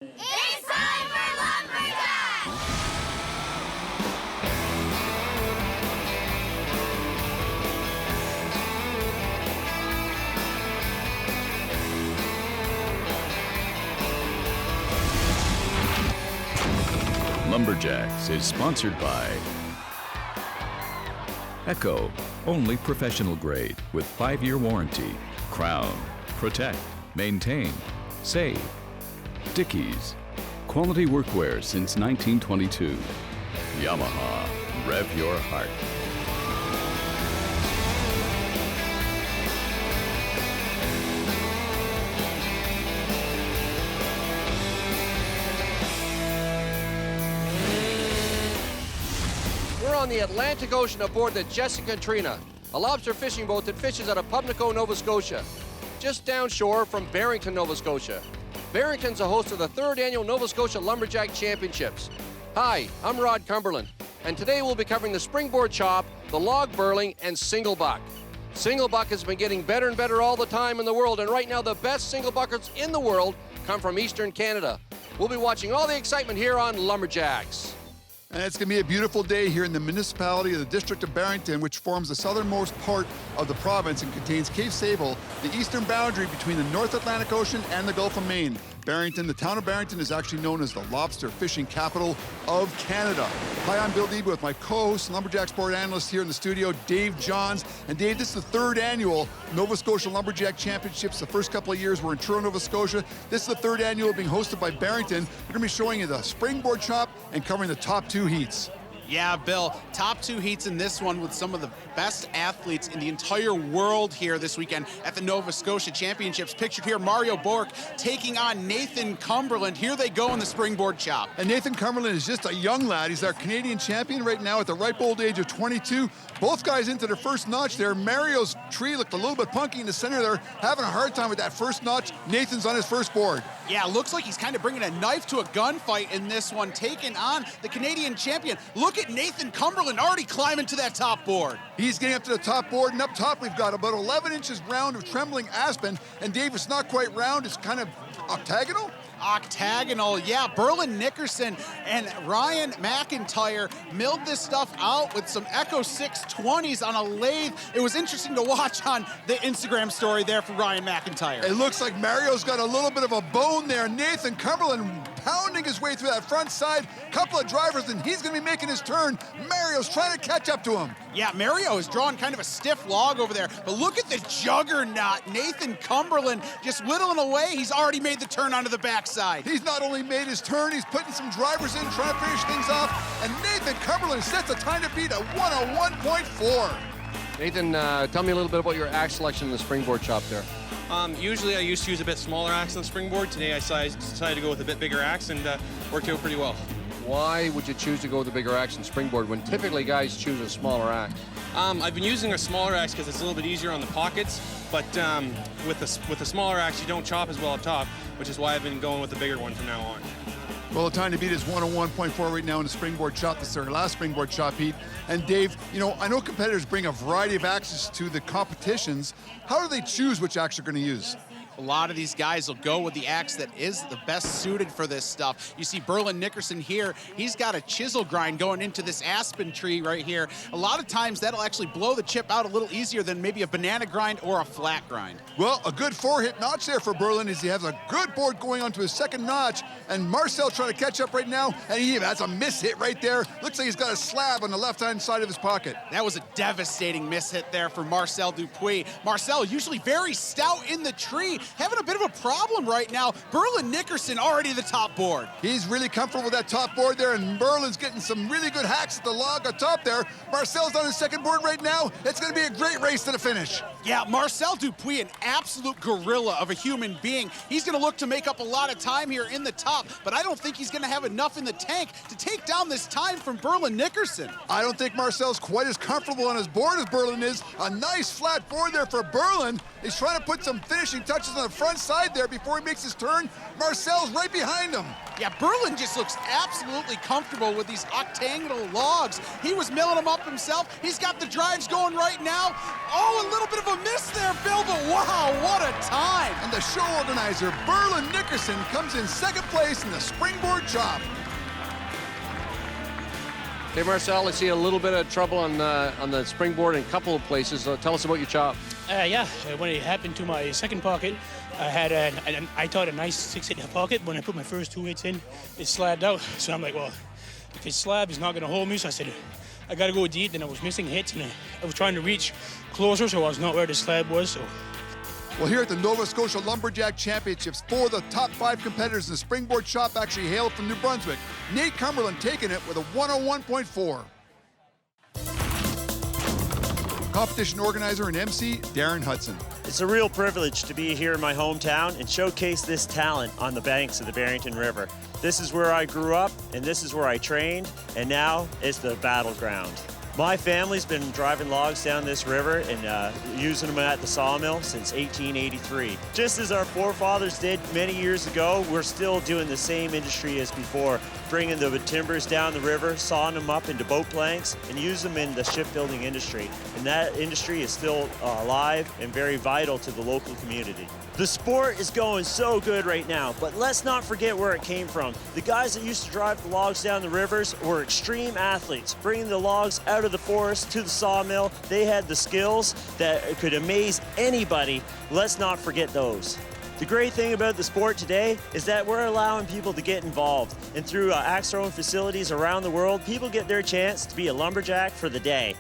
It's time for Lumberjack! Lumberjacks is sponsored by Echo, only professional grade with 5-year warranty. Crown, protect, maintain, save. Dickies, quality workwear since 1922. Yamaha, rev your heart. We're on the Atlantic Ocean aboard the Jessica and Trina, a lobster fishing boat that fishes out of Pubnico, Nova Scotia, just downshore from Barrington, Nova Scotia. Barrington's a host of the 3rd annual Nova Scotia Lumberjack Championships. Hi, I'm Rod Cumberland, and today we'll be covering the Springboard Chop, the log Birling, and single buck. Single buck has been getting better and better all the time in the world, and right now the best single buckers in the world come from Eastern Canada. We'll be watching all the excitement here on Lumberjacks. And it's going to be a beautiful day here in the municipality of the District of Barrington, which forms the southernmost part of the province and contains Cape Sable, the eastern boundary between the North Atlantic Ocean and the Gulf of Maine. Barrington, the town of Barrington, is actually known as the lobster fishing capital of Canada. Hi, I'm Bill Deba with my co-host, Lumberjack sport analyst here in the studio, Dave Johns. And Dave, this is the 3rd annual Nova Scotia Lumberjack Championships. The first couple of years were in Truro, Nova Scotia. This is the 3rd annual being hosted by Barrington. We're going to be showing you the Springboard Chop and covering the top 2 heats. Yeah, Bill, top 2 heats in this one with some of the best athletes in the entire world here this weekend at the Nova Scotia Championships. Pictured here, Mario Bork taking on Nathan Cumberland. Here they go in the Springboard Chop. And Nathan Cumberland is just a young lad. He's our Canadian champion right now at the ripe old age of 22. Both guys into their first notch there. Mario's tree looked a little bit punky in the center there, having a hard time with that first notch. Nathan's on his first board. Yeah, looks like he's kind of bringing a knife to a gunfight in this one, taking on the Canadian champion. Look at Nathan Cumberland already climbing to that top board. He's getting up to the top board, and up top we've got about 11 inches round of trembling aspen, and Dave, it's not quite round, it's kind of octagonal. Octagonal, yeah. Birling Nickerson and Ryan McIntyre milled this stuff out with some Echo 620s on a lathe. It was interesting to watch on the Instagram story there for Ryan McIntyre. It looks like Mario's got a little bit of a bone there. Nathan Cumberland pounding his way through that front side. Couple of drivers, and he's going to be making his turn. Mario's trying to catch up to him. Yeah, Mario is drawing kind of a stiff log over there, but look at the juggernaut. Nathan Cumberland just whittling away. He's already made the turn onto the backside. He's not only made his turn, he's putting some drivers in, trying to finish things off, and Nathan Cumberland sets a time to beat at 101.4. Nathan, tell me a little bit about your axe selection in the Springboard Chop there. Usually I used to use a bit smaller axe on the Springboard. Today I decided to go with a bit bigger axe and worked out pretty well. Why would you choose to go with the bigger axe and Springboard when typically guys choose a smaller axe? I've been using a smaller axe because it's a little bit easier on the pockets, but with a smaller axe you don't chop as well up top, which is why I've been going with the bigger one from now on. Well, the time to beat is 101.4 right now in the Springboard Chop. This is our last Springboard Chop heat. And Dave, you know, I know competitors bring a variety of axes to the competitions. How do they choose which axe they're going to use? A lot of these guys will go with the axe that is the best suited for this stuff. You see Birling Nickerson here, he's got a chisel grind going into this aspen tree right here. A lot of times that'll actually blow the chip out a little easier than maybe a banana grind or a flat grind. Well, a good 4-hit notch there for Birling as he has a good board going on to his second notch, and Marcel trying to catch up right now, and he has a miss hit right there. Looks like he's got a slab on the left-hand side of his pocket. That was a devastating miss hit there for Marcel Dupuis. Marcel, usually very stout in the tree, having a bit of a problem right now. Birling Nickerson already the top board. He's really comfortable with that top board there, and Birling's getting some really good hacks at the log on top there. Marcel's on his second board right now. It's going to be a great race to the finish. Yeah, Marcel Dupuis, an absolute gorilla of a human being. He's going to look to make up a lot of time here in the top, but I don't think he's going to have enough in the tank to take down this time from Birling Nickerson. I don't think Marcel's quite as comfortable on his board as Birling is. A nice flat board there for Birling. He's trying to put some finishing touches on the front side there before he makes his turn. Marcel's right behind him. Yeah, Birling just looks absolutely comfortable with these octagonal logs. He was milling them up himself. He's got the drives going right now. Oh, a little bit of of a miss there, Bill, but wow, what a time. And the show organizer, Birling Nickerson, comes in second place in the Springboard Chop. Hey, Marcel, I see a little bit of trouble on the springboard in a couple of places. Tell us about your chop. Yeah, when it happened to my second pocket, I had I thought a nice 6-hit pocket. When I put my first 2 hits in, it slabbed out. So I'm like, well, if it slabs, it's not going to hold me. So I said, I got to go deep. Then I was missing hits, and I was trying to reach closer, so I was not where the slab was. So. Well, here at the Nova Scotia Lumberjack Championships, 4 of the top 5 competitors in the Springboard Chop actually hail from New Brunswick. Nate Cumberland taking it with a 101.4. Competition organizer and MC, Darren Hudson. It's a real privilege to be here in my hometown and showcase this talent on the banks of the Barrington River. This is where I grew up, and this is where I trained, and now it's the battleground. My family's been driving logs down this river and using them at the sawmill since 1883. Just as our forefathers did many years ago, we're still doing the same industry as before, bringing the timbers down the river, sawing them up into boat planks, and use them in the shipbuilding industry. And that industry is still alive and very vital to the local community. The sport is going so good right now, but let's not forget where it came from. The guys that used to drive the logs down the rivers were extreme athletes, bringing the logs out of the forest to the sawmill. They had the skills that could amaze anybody. Let's not forget those. The great thing about the sport today is that we're allowing people to get involved, and through axe throwing facilities around the world, people get their chance to be a lumberjack for the day.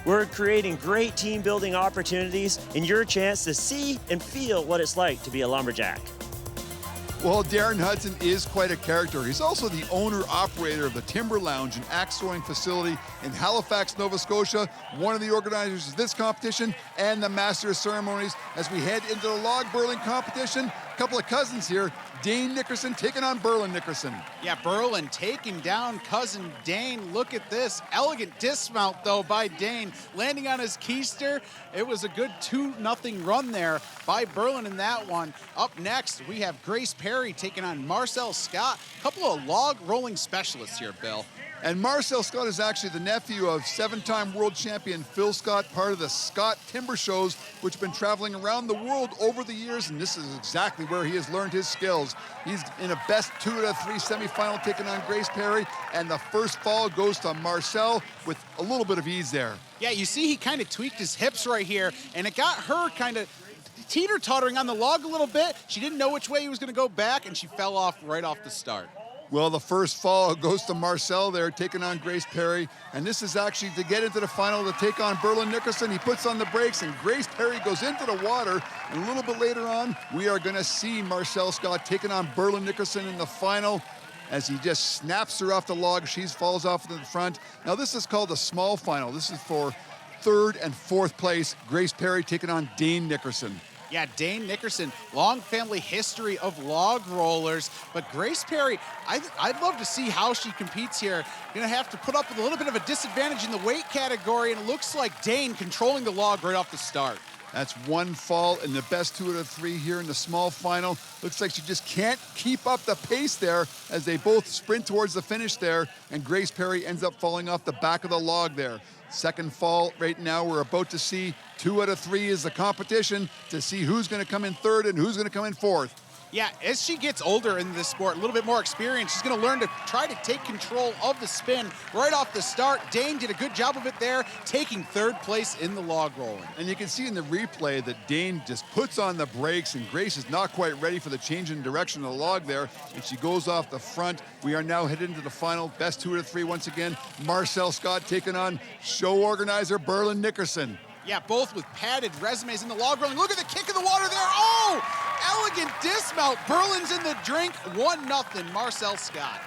We're creating great team building opportunities and your chance to see and feel what it's like to be a lumberjack. Well, Darren Hudson is quite a character. He's also the owner-operator of the Timber Lounge and axe throwing facility in Halifax, Nova Scotia, one of the organizers of this competition and the Master of Ceremonies. As we head into the log burling competition, a couple of cousins here, Dane Nickerson taking on Birling Nickerson. Yeah, Birling taking down cousin Dane. Look at this. Elegant dismount, though, by Dane. Landing on his keister. It was a good 2-0 run there by Birling in that one. Up next, we have Grace Perry taking on Marcel Scott. A couple of log rolling specialists here, Bill. And Marcel Scott is actually the nephew of 7-time world champion Phil Scott, part of the Scott Timber Shows, which have been traveling around the world over the years, and this is exactly where he has learned his skills. He's in a best 2 out of 3 semifinal taking on Grace Perry, and the first fall goes to Marcel with a little bit of ease there. Yeah, you see he kind of tweaked his hips right here, and it got her kind of teeter-tottering on the log a little bit. She didn't know which way he was going to go back, and she fell off right off the start. Well, the first fall goes to Marcel there, taking on Grace Perry. And this is actually to get into the final to take on Birling Nickerson. He puts on the brakes, and Grace Perry goes into the water. And a little bit later on, we are going to see Marcel Scott taking on Birling Nickerson in the final as he just snaps her off the log. She falls off in the front. Now, this is called the small final. This is for 3rd and 4th place. Grace Perry taking on Dane Nickerson. Yeah, Dane Nickerson, long family history of log rollers. But Grace Perry, I'd love to see how she competes here. Gonna have to put up with a little bit of a disadvantage in the weight category, and it looks like Dane controlling the log right off the start. That's one fall in the best 2 out of 3 here in the small final. Looks like she just can't keep up the pace there as they both sprint towards the finish there, and Grace Perry ends up falling off the back of the log there. Second fall right now, we're about to see 2 out of 3 is the competition to see who's going to come in 3rd and who's going to come in 4th. Yeah, as she gets older in this sport, a little bit more experience, she's going to learn to try to take control of the spin right off the start. Dane did a good job of it there, taking 3rd place in the log rolling. And you can see in the replay that Dane just puts on the brakes, and Grace is not quite ready for the change in direction of the log there, and she goes off the front. We are now headed into the final, best 2 out of 3 once again. Marcel Scott taking on show organizer Birling Nickerson. Yeah, both with padded resumes in the log rolling. Look at the kick in the water there. Oh, elegant dismount. Birling's in the drink. 1-0, Marcel Scott.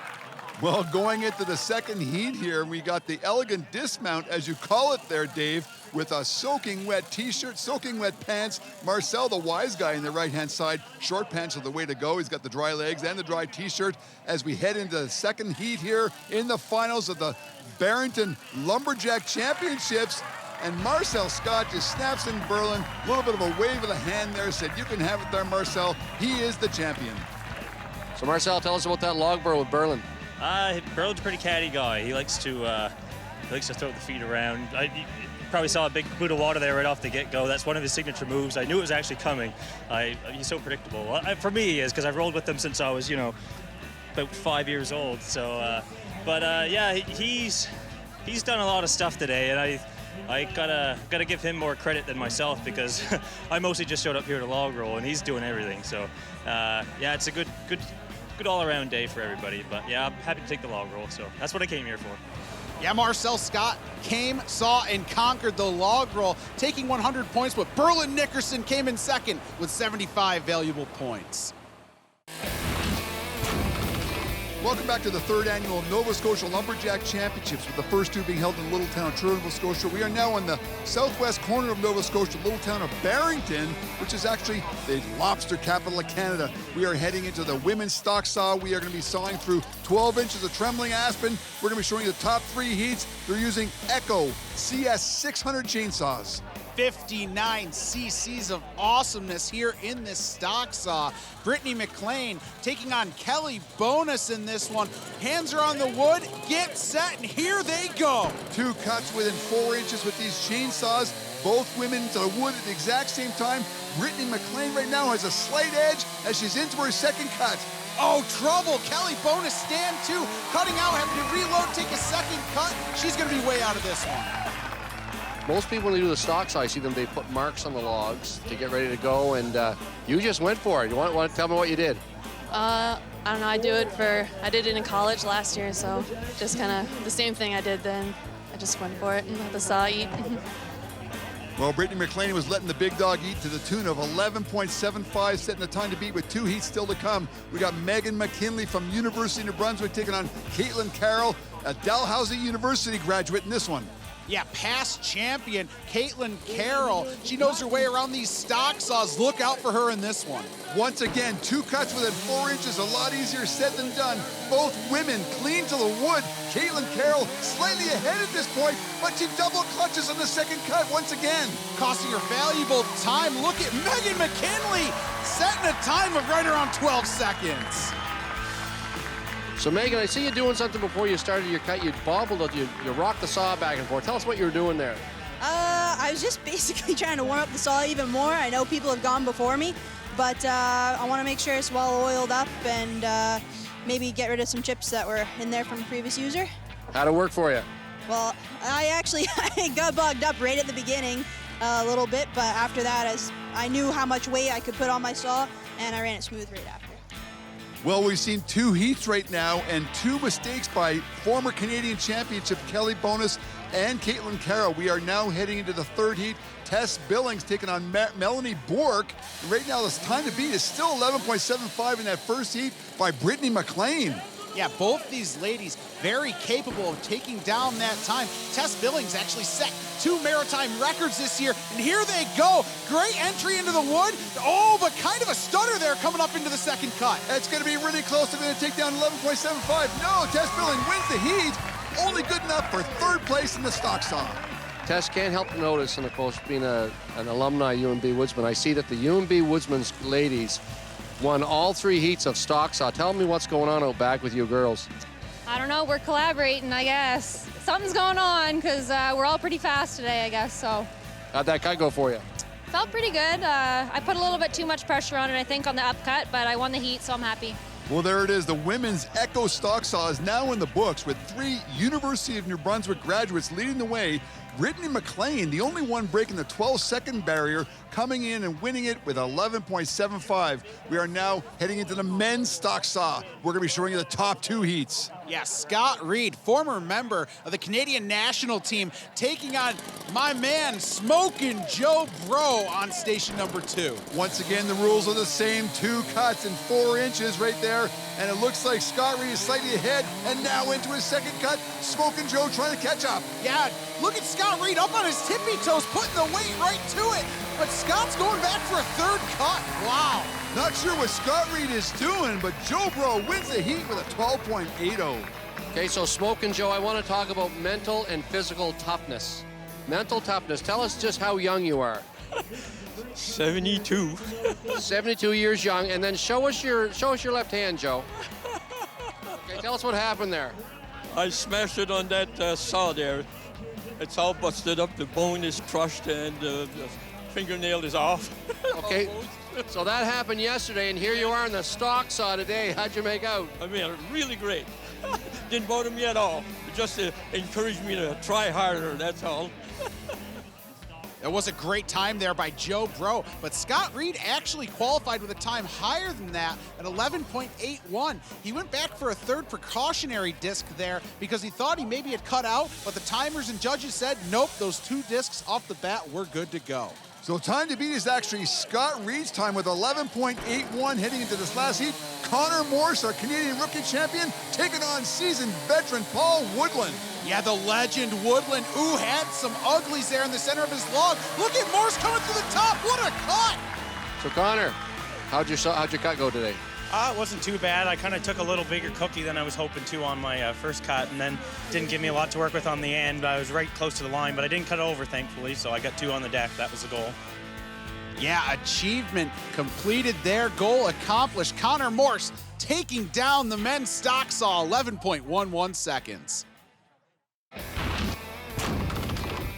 Well, going into the second heat here, we got the elegant dismount, as you call it there, Dave, with a soaking wet t-shirt, soaking wet pants. Marcel, the wise guy in the right-hand side, short pants are the way to go. He's got the dry legs and the dry t-shirt as we head into the second heat here in the finals of the Barrington Lumberjack Championships. And Marcel Scott just snaps in Birling. A little bit of a wave of the hand there, said, you can have it there, Marcel. He is the champion. So, Marcel, tell us about that log burl with Birling. Birling's a pretty catty guy. He likes to throw the feet around. probably saw a big boot of water there right off the get-go. That's one of his signature moves. I knew it was actually coming. He's so predictable. For me, he is, because I've rolled with him since I was, you know, about 5 years old. So, yeah, he's done a lot of stuff today, and I gotta give him more credit than myself, because I mostly just showed up here to log roll, and he's doing everything. So, yeah, it's a good all-around day for everybody. But yeah, I'm happy to take the log roll. So that's what I came here for. Yeah, Marcel Scott came, saw, and conquered the log roll, taking 100 points, but Birling Nickerson came in second with 75 valuable points. Welcome back to the third annual Nova Scotia Lumberjack Championships, with the first two being held in the little town of Truro, Nova Scotia. We are now on the southwest corner of Nova Scotia, little town of Barrington, which is actually the lobster capital of Canada. We are heading into the women's stock saw. We are going to be sawing through 12 inches of trembling aspen. We're going to be showing you the top 3 heats. They're using Echo CS 600 chainsaws. 59 cc's of awesomeness here in this stock saw. Brittany McLean taking on Kelly Bonus in this one. Hands are on the wood, get set, and here they go. 2 cuts within 4 inches with these chainsaws. Both women to the wood at the exact same time. Brittany McLean right now has a slight edge as she's into her second cut. Oh, trouble. Kelly Bonus stand 2, cutting out, having to reload, take a second cut. She's going to be way out of this one. Most people, when they do the stock saw, I see them, they put marks on the logs to get ready to go, and you just went for it. You want to tell me what you did? I don't know, I did it in college last year, so just kind of the same thing I did then. I just went for it and let the saw eat. Well, Brittany McLean was letting the big dog eat to the tune of 11.75, setting the time to beat with 2 heats still to come. We got Megan McKinley from University of New Brunswick taking on Caitlin Carroll, a Dalhousie University graduate in this one. Yeah, past champion Caitlin Carroll. She knows her way around these stock saws. Look out for her in this one. Once again, 2 cuts within 4 inches, a lot easier said than done. Both women clean to the wood. Caitlin Carroll slightly ahead at this point, but she double clutches on the second cut once again. Costing her valuable time. Look at Megan McKinley setting a time of right around 12 seconds. So, Megan, I see you doing something before you started your cut. You bobbled it, you rocked the saw back and forth. Tell us what you were doing there. I was just basically trying to warm up the saw even more. I know people have gone before me, but I want to make sure it's well oiled up and maybe get rid of some chips that were in there from a previous user. How'd it work for you? Well, I got bogged up right at the beginning a little bit, but after that, as I knew how much weight I could put on my saw, and I ran it smooth right after. Well, we've seen 2 heats right now and 2 mistakes by former Canadian Championship Kelly Bonus and Caitlin Carroll. We are now heading into the 3rd heat. Tess Billings taking on Melanie Bork. And right now, this time to beat is still 11.75 in that first heat by Brittany McLean. Yeah, both these ladies very capable of taking down that time. Tess Billings actually set 2 maritime records this year, and here they go. Great entry into the wood. Oh, but kind of a stutter there coming up into the second cut. It's going to be really close. They're going to take down 11.75. No, Tess Billings wins the heat. Only good enough for 3rd place in the stock saw. Tess, can't help to notice, and of course, being an alumni UNB Woodsman, I see that the UNB Woodsman's ladies won all 3 heats of stock saw. Tell me what's going on out back with you girls. I don't know, we're collaborating, I guess. Something's going on, because we're all pretty fast today, I guess, so. How'd that cut go for you? Felt pretty good. I put a little bit too much pressure on it, I think, on the upcut, but I won the heat, so I'm happy. Well, there it is. The women's Echo stock saw is now in the books with 3 University of New Brunswick graduates leading the way. Brittany McLean, the only one breaking the 12-second barrier, coming in and winning it with 11.75. We are now heading into the men's stock saw. We're going to be showing you the top 2 heats. Yeah, Scott Reed, former member of the Canadian national team, taking on my man, Smokin' Joe Bro on station number 2. Once again, the rules are the same. 2 cuts and 4 inches right there. And it looks like Scott Reed is slightly ahead and now into his second cut. Smokin' Joe trying to catch up. Yeah, look at Scott Reed up on his tippy toes, putting the weight right to it. But Scott's going back for a 3rd cut. Wow. Not sure what Scott Reed is doing, but Joe Bro wins the heat with a 12.80. Okay, so Smokin' Joe, I want to talk about mental and physical toughness. Mental toughness. Tell us just how young you are. 72. 72 years young, and then show us your left hand, Joe. Okay, tell us what happened there. I smashed it on that saw there. It's all busted up. The bone is crushed and the fingernail is off. Okay, so that happened yesterday, and here you are in the stock saw today. How'd you make out? I mean, really great. Didn't bother me at all. Just encouraged me to try harder, that's all. It was a great time there by Joe Bro, but Scott Reed actually qualified with a time higher than that at 11.81. He went back for a third precautionary disc there because he thought he maybe had cut out, but the timers and judges said, nope, those 2 discs off the bat, we're good to go. So time to beat is actually Scott Reed's time with 11.81 heading into this last heat. Connor Morse, our Canadian rookie champion, taking on seasoned veteran Paul Woodland. Yeah, the legend Woodland, ooh, had some uglies there in the center of his log. Look at Morse coming through the top, what a cut! So Connor, how'd your cut go today? It wasn't too bad. I kind of took a little bigger cookie than I was hoping to on my first cut, and then didn't give me a lot to work with on the end. I was right close to the line, but I didn't cut over, thankfully, so I got 2 on the deck. That was the goal. Yeah, achievement completed there, goal accomplished. Connor Morse taking down the men's stock saw, 11.11 seconds.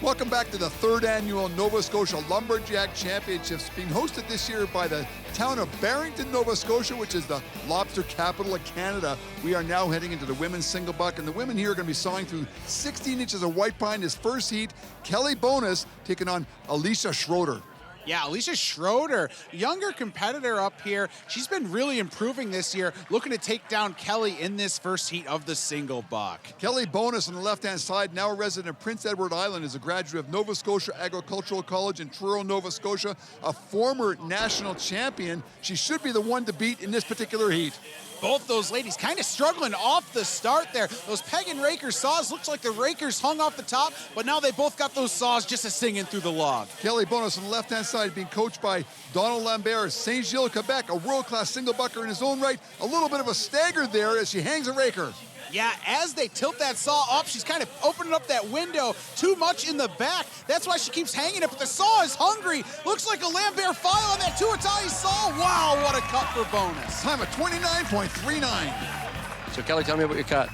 Welcome back to the 3rd annual Nova Scotia Lumberjack Championships, being hosted this year by the town of Barrington, Nova Scotia, which is the lobster capital of Canada. We are now heading into the women's single buck, and the women here are going to be sawing through 16 inches of white pine. This first heat, Kelly Bonus taking on Alicia Schroeder. Yeah, Alicia Schroeder, younger competitor up here. She's been really improving this year, looking to take down Kelly in this first heat of the single buck. Kelly Bonus on the left-hand side, now a resident of Prince Edward Island, is a graduate of Nova Scotia Agricultural College in Truro, Nova Scotia, a former national champion. She should be the one to beat in this particular heat. Both those ladies kind of struggling off the start there. Those peg and raker saws, looks like the rakers hung off the top, but now they both got those saws just a singing through the log. Kelly Bonus on the left-hand side being coached by Donald Lambert of St. Gilles, Quebec, a world-class single bucker in his own right. A little bit of a stagger there as she hangs a raker. Yeah, as they tilt that saw up, she's kind of opening up that window too much in the back. That's why she keeps hanging it, but the saw is hungry. Looks like a Lambert file on that two-Italian saw. Wow, what a cut for Bonus. Time of 29.39. So Kelly, tell me about your cut.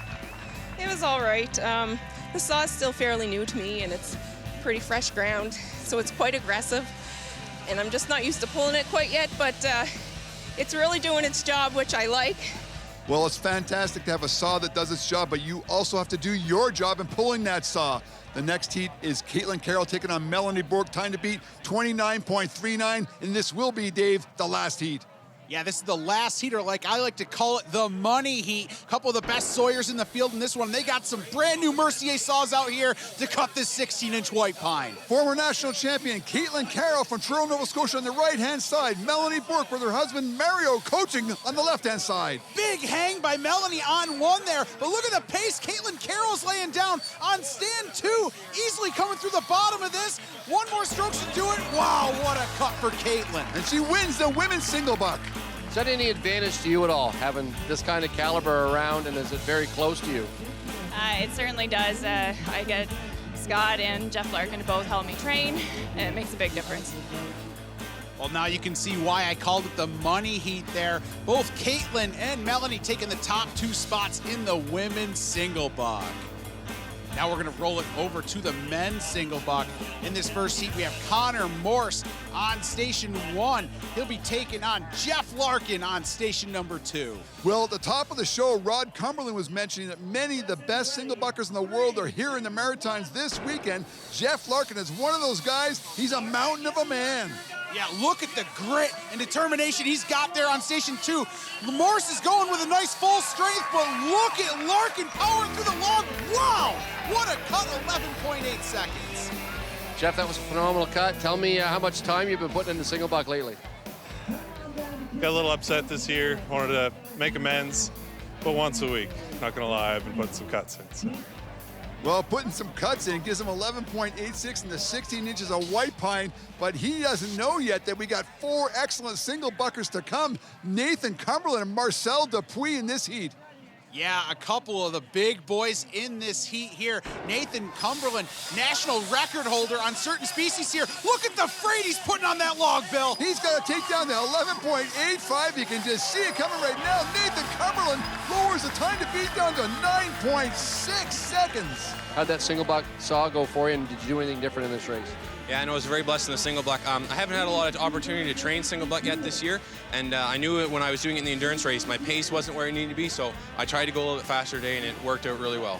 It was all right. The saw is still fairly new to me, and it's pretty fresh ground, so it's quite aggressive. And I'm just not used to pulling it quite yet, but it's really doing its job, which I like. Well, it's fantastic to have a saw that does its job, but you also have to do your job in pulling that saw. The next heat is Caitlin Carroll taking on Melanie Bork. Time to beat 29.39, and this will be, Dave, the last heat. Yeah, this is the last heat, or like I like to call it, the money heat. A couple of the best sawyers in the field in this one. They got some brand new Mercier saws out here to cut this 16-inch white pine. Former national champion Caitlin Carroll from Truro, Nova Scotia on the right-hand side. Melanie Bork with her husband Mario coaching on the left-hand side. Big hang by Melanie on one there, but look at the pace Caitlin Carroll's laying down on stand 2. Easily coming through the bottom of this. One more stroke should do it. Wow, what a cut for Caitlin. And she wins the women's single buck. Is that any advantage to you at all, having this kind of caliber around, and is it very close to you? It certainly does. I get Scott and Jeff Larkin to both help me train, and it makes a big difference. Well, now you can see why I called it the money heat there. Both Caitlin and Melanie taking the top 2 spots in the women's single buck. Now we're going to roll it over to the men's single buck. In this first heat, we have Connor Morse on station 1. He'll be taking on Jeff Larkin on station number 2. Well, at the top of the show, Rod Cumberland was mentioning that many of the best single buckers in the world are here in the Maritimes this weekend. Jeff Larkin is one of those guys. He's a mountain of a man. Yeah, look at the grit and determination he's got there on station 2. Morse is going with a nice full strength, but look at Larkin powering through the log. Wow, what a cut, 11.8 seconds. Jeff, that was a phenomenal cut. Tell me how much time you've been putting in the single buck lately. Got a little upset this year. Wanted to make amends, but once a week. Not gonna lie, I've been putting some cuts in. So. Well, putting some cuts in gives him 11.86 in the 16 inches of white pine, but he doesn't know yet that we got 4 excellent single buckers to come. Nathan Cumberland and Marcel Dupuis in this heat. Yeah, a couple of the big boys in this heat here. Nathan Cumberland, national record holder on certain species here. Look at the freight he's putting on that log, Bill. He's got to take down the 11.85. You can just see it coming right now. Nathan Cumberland lowers the time to beat down to 9.6 seconds. How'd that single buck saw go for you, and did you do anything different in this race? Yeah, I know I was very blessed in the single buck. I haven't had a lot of opportunity to train single buck yet this year, and I knew it when I was doing it in the endurance race. My pace wasn't where it needed to be, so I tried to go a little bit faster today, and it worked out really well.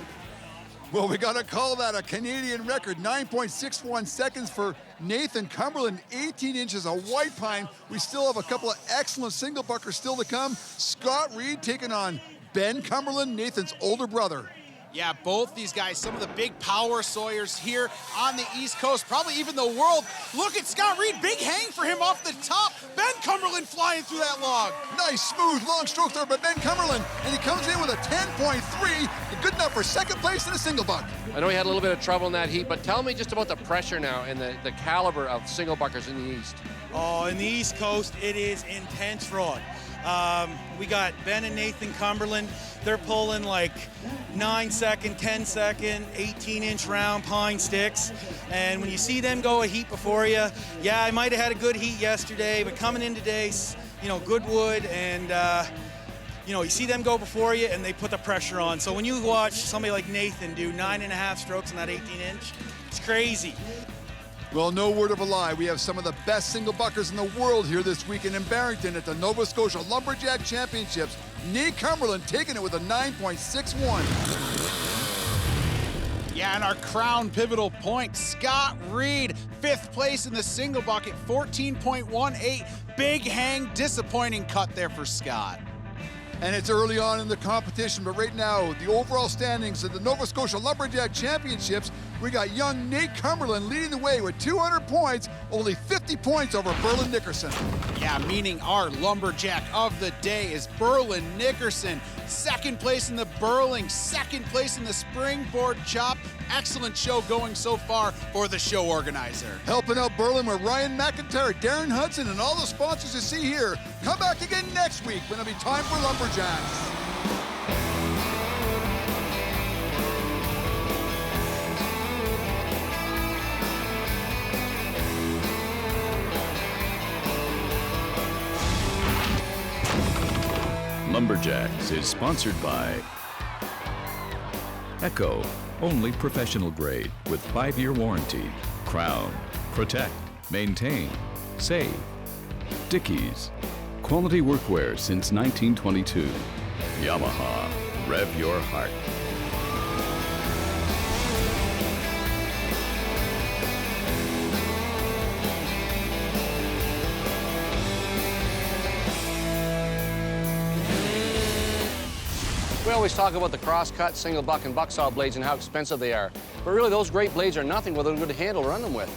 Well, we got to call that a Canadian record, 9.61 seconds for Nathan Cumberland, 18 inches of white pine. We still have a couple of excellent single buckers still to come. Scott Reed taking on Ben Cumberland, Nathan's older brother. Yeah, both these guys, some of the big power sawyers here on the East Coast, probably even the world. Look at Scott Reed, big hang for him off the top. Ben Cumberland flying through that log. Nice, smooth, long stroke there by Ben Cumberland, and he comes in with a 10.3, good enough for second place in a single buck. I know he had a little bit of trouble in that heat, but tell me just about the pressure now and the caliber of single buckers in the East. Oh, in the East Coast, it is intense, Rod. We got Ben and Nathan Cumberland. They're pulling like 9-second, 10-second, 18-inch round pine sticks. And when you see them go a heat before you, yeah, I might have had a good heat yesterday, but coming in today, you know, good wood, and you know, you see them go before you and they put the pressure on. So when you watch somebody like Nathan do 9.5 strokes on that 18-inch, it's crazy. Well, no word of a lie. We have some of the best single buckers in the world here this weekend in Barrington at the Nova Scotia Lumberjack Championships. Nate Cumberland taking it with a 9.61. Yeah, and our crown pivotal point, Scott Reed, 5th place in the single buck at 14.18. Big hang, disappointing cut there for Scott. And it's early on in the competition, but right now, the overall standings of the Nova Scotia Lumberjack Championships, we got young Nate Cumberland leading the way with 200 points, only 50 points over Birling Nickerson. Yeah, meaning our lumberjack of the day is Birling Nickerson. 2nd place in the Birling, 2nd place in the Springboard Chop. Excellent show going so far for the show organizer. Helping out Birling with Ryan McIntyre, Darren Hudson, and all the sponsors you see here. Come back again next week when it'll be time for Lumberjacks. Lumberjacks is sponsored by Echo, only professional grade with 5-year warranty. Crown, protect, maintain, save. Dickies, quality workwear since 1922. Yamaha, rev your heart. We always talk about the cross-cut, single buck, and bucksaw blades and how expensive they are. But really, those great blades are nothing without a good handle to run them with.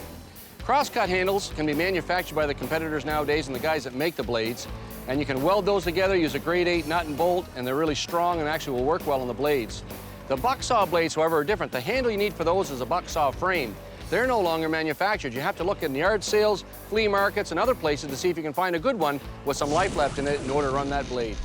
Cross-cut handles can be manufactured by the competitors nowadays and the guys that make the blades. And you can weld those together, use a grade 8 nut and bolt, and they're really strong and actually will work well on the blades. The bucksaw blades, however, are different. The handle you need for those is a bucksaw frame. They're no longer manufactured. You have to look in yard sales, flea markets, and other places to see if you can find a good one with some life left in it in order to run that blade.